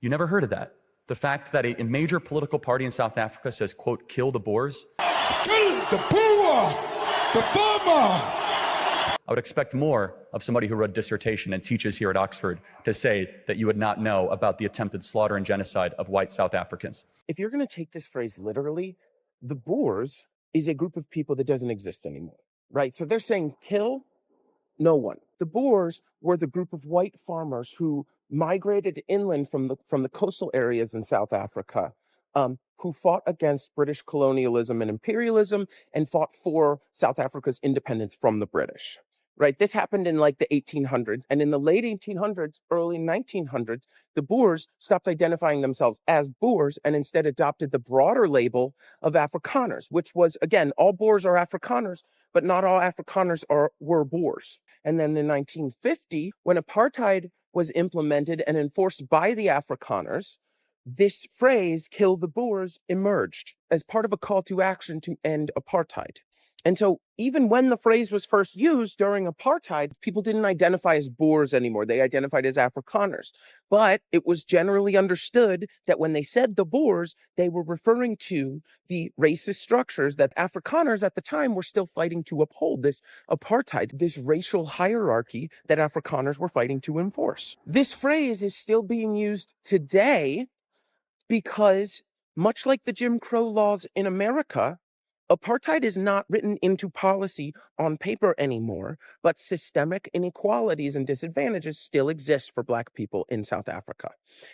You never heard of that. The fact that a major political party in South Africa says, quote, kill the Boers. Kill the Boer, the farmer. I would expect more of somebody who wrote a dissertation and teaches here at Oxford to say that you would not know about the attempted slaughter and genocide of white South Africans. If you're going to take this phrase literally, the Boers is a group of people that doesn't exist anymore, right? So they're saying kill no one. The Boers were the group of white farmers who migrated inland from the coastal areas in South Africa, who fought against British colonialism and imperialism and fought for South Africa's independence from the British. Right, this happened in like the 1800s, and in the late 1800s, early 1900s, the Boers stopped identifying themselves as Boers and instead adopted the broader label of Afrikaners, which was, again, all Boers are Afrikaners, but not all Afrikaners were Boers. And then in 1950, when apartheid was implemented and enforced by the Afrikaners, this phrase, kill the Boers, emerged as part of a call to action to end apartheid. And so even when the phrase was first used during apartheid, people didn't identify as Boers anymore. They identified as Afrikaners. But it was generally understood that when they said the Boers, they were referring to the racist structures that Afrikaners at the time were still fighting to uphold, this apartheid, this racial hierarchy that Afrikaners were fighting to enforce. This phrase is still being used today because, much like the Jim Crow laws in America, apartheid is not written into policy on paper anymore, but systemic inequalities and disadvantages still exist for Black people in South Africa.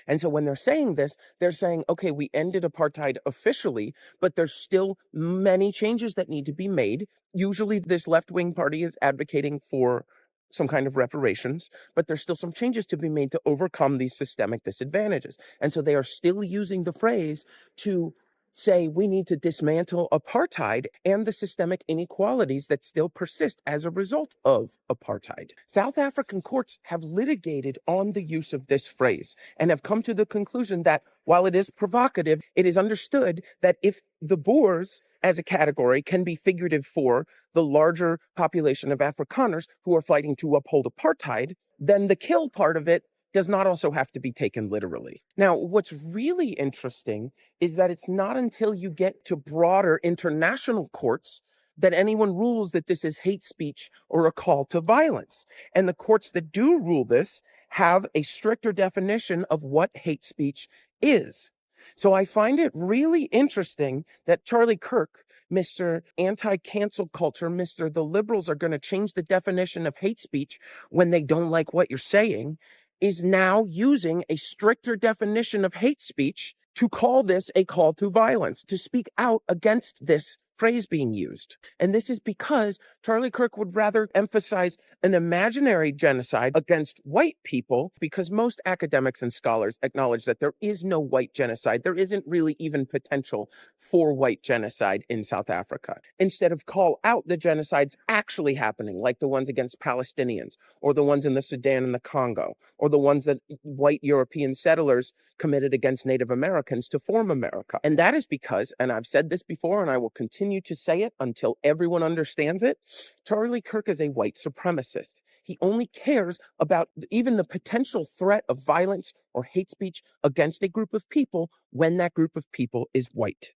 And so when they're saying this, they're saying, okay, we ended apartheid officially, but there's still many changes that need to be made. Usually this left-wing party is advocating for some kind of reparations, but there's still some changes to be made to overcome these systemic disadvantages. And so they are still using the phrase to say we need to dismantle apartheid and the systemic inequalities that still persist as a result of apartheid. South African courts have litigated on the use of this phrase and have come to the conclusion that while it is provocative, it is understood that if the Boers as a category can be figurative for the larger population of Afrikaners who are fighting to uphold apartheid, then the kill part of it does not also have to be taken literally. Now, what's really interesting is that it's not until you get to broader international courts that anyone rules that this is hate speech or a call to violence. And the courts that do rule this have a stricter definition of what hate speech is. So I find it really interesting that Charlie Kirk, Mr. Anti-Cancel Culture, Mr. The liberals are going to change the definition of hate speech when they don't like what you're saying, is now using a stricter definition of hate speech to call this a call to violence, to speak out against this phrase being used. And this is because Charlie Kirk would rather emphasize an imaginary genocide against white people, because most academics and scholars acknowledge that there is no white genocide. There isn't really even potential for white genocide in South Africa. Instead of call out the genocides actually happening, like the ones against Palestinians, or the ones in the Sudan and the Congo, or the ones that white European settlers committed against Native Americans to form America. And that is because, and I've said this before and I will continue to say it until everyone understands it, Charlie Kirk is a white supremacist. He only cares about even the potential threat of violence or hate speech against a group of people when that group of people is white.